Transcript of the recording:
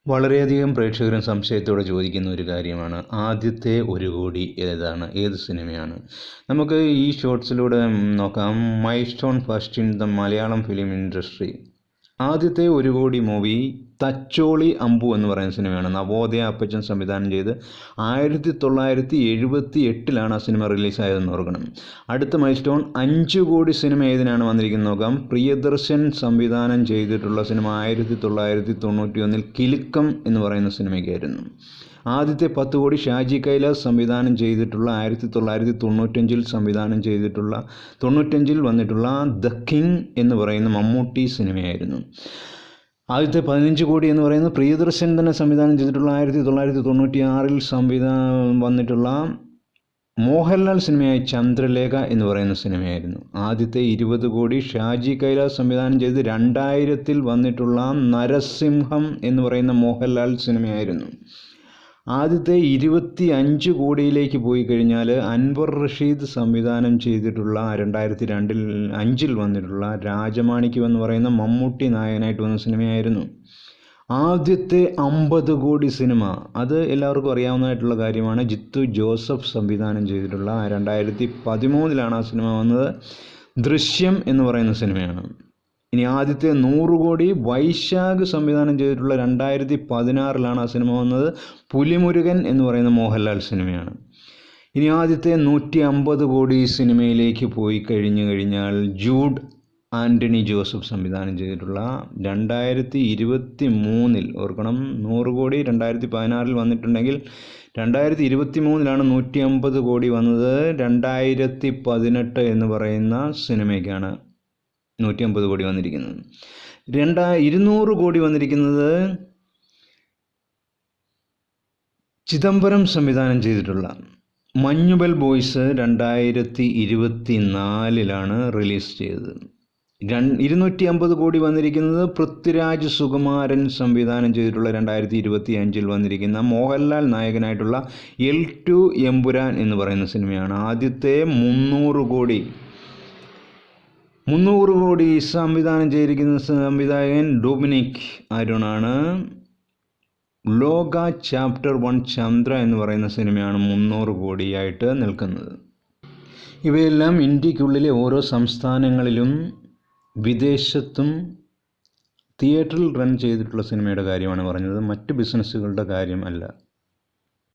വളരെയധികം പ്രേക്ഷകരും സംശയത്തോടെ ചോദിക്കുന്ന ഒരു കാര്യമാണ്, ആദ്യത്തെ 1 കോടി ഏതാണ്, ഏത് സിനിമയാണ്? നമുക്ക് ഈ ഷോർട്സിലൂടെ നോക്കാം. Mile stone first in the Malayalam film industry. ആദ്യത്തെ 1 കോടി മൂവി തച്ചോളി അമ്പു എന്ന് പറയുന്ന സിനിമയാണ്. നവോദയ അപ്പച്ചൻ സംവിധാനം ചെയ്ത് 1978 ആ സിനിമ റിലീസായതെന്ന് ഓർക്കണം. അടുത്ത മൈൽ സ്റ്റോൺ 5 കോടി സിനിമ ഏതിനാണ് വന്നിരിക്കുന്നത് നോക്കാം. പ്രിയദർശൻ സംവിധാനം ചെയ്തിട്ടുള്ള സിനിമ 1991 കിലുക്കം എന്ന് പറയുന്ന സിനിമയ്ക്കായിരുന്നു. ആദ്യത്തെ 10 കോടി ഷാജി കൈലാസ് സംവിധാനം ചെയ്തിട്ടുള്ള 1995 സംവിധാനം ചെയ്തിട്ടുള്ള 95 വന്നിട്ടുള്ള ദ കിങ് എന്ന് പറയുന്ന മമ്മൂട്ടി സിനിമയായിരുന്നു. ആദ്യത്തെ 15 കോടി എന്ന് പറയുന്നത് പ്രിയദർശൻ തന്നെ സംവിധാനം ചെയ്തിട്ടുള്ള 1996 വന്നിട്ടുള്ള മോഹൻലാൽ സിനിമയായ ചന്ദ്രലേഖ എന്ന് പറയുന്ന സിനിമയായിരുന്നു. ആദ്യത്തെ 20 കോടി ഷാജി കൈലാസ് സംവിധാനം ചെയ്ത് 2000 വന്നിട്ടുള്ള നരസിംഹം എന്ന് പറയുന്ന മോഹൻലാൽ സിനിമയായിരുന്നു. ആദ്യത്തെ 25 കോടിയിലേക്ക് പോയി കഴിഞ്ഞാൽ അൻവർ റഷീദ് സംവിധാനം ചെയ്തിട്ടുള്ള 2005 വന്നിട്ടുള്ള രാജമാണിക്യം എന്ന് പറയുന്ന മമ്മൂട്ടി നായകനായിട്ട് വന്ന സിനിമയായിരുന്നു. ആദ്യത്തെ 50 കോടി സിനിമ, അത് എല്ലാവർക്കും അറിയാവുന്നതായിട്ടുള്ള കാര്യമാണ്. ജിത്തു ജോസഫ് സംവിധാനം ചെയ്തിട്ടുള്ള 2013 ആ സിനിമ വന്നത്. ദൃശ്യം എന്ന് പറയുന്ന സിനിമയാണ്. ഇനി ആദ്യത്തെ 100 കോടി വൈശാഖ് സംവിധാനം ചെയ്തിട്ടുള്ള 2016 ആ സിനിമ വന്നത്. പുലിമുരുകൻ എന്ന് പറയുന്ന മോഹൻലാൽ സിനിമയാണ്. ഇനി ആദ്യത്തെ 150 കോടി സിനിമയിലേക്ക് പോയി കഴിഞ്ഞാൽ ജൂഡ് ആൻ്റണി ജോസഫ് സംവിധാനം ചെയ്തിട്ടുള്ള 2023 ഓർക്കണം, 100 കോടി 2016 വന്നിട്ടുണ്ടെങ്കിൽ 2023 150 കോടി വന്നത്. 2018 എന്ന് പറയുന്ന സിനിമയ്ക്കാണ് 150 കോടി വന്നിരിക്കുന്നത്. 200 കോടി വന്നിരിക്കുന്നത് ചിദംബരം സംവിധാനം ചെയ്തിട്ടുള്ള മഞ്ഞുമൽ ബോയ്സ് 2024 റിലീസ് ചെയ്തത്. 250 കോടി വന്നിരിക്കുന്നത് പൃഥ്വിരാജ് സുകുമാരൻ സംവിധാനം ചെയ്തിട്ടുള്ള 2025 വന്നിരിക്കുന്ന മോഹൻലാൽ നായകനായിട്ടുള്ള L2 എമ്പുരാൻ എന്ന് പറയുന്ന സിനിമയാണ്. ആദ്യത്തെ 300 കോടി സംവിധാനം ചെയ്തിരിക്കുന്ന സംവിധായകൻ ഡൊമിനിക് അരുണാണ്. ലോക ചാപ്റ്റർ 1 ചന്ദ്ര എന്ന് പറയുന്ന സിനിമയാണ് 300 കോടിയായിട്ട് നിൽക്കുന്നത്. ഇവയെല്ലാം ഇന്ത്യക്കുള്ളിലെ ഓരോ സംസ്ഥാനങ്ങളിലും വിദേശത്തും തിയേറ്ററിൽ റൺ ചെയ്തിട്ടുള്ള സിനിമയുടെ കാര്യമാണ് പറഞ്ഞത്, മറ്റ് ബിസിനസ്സുകളുടെ കാര്യം അല്ല.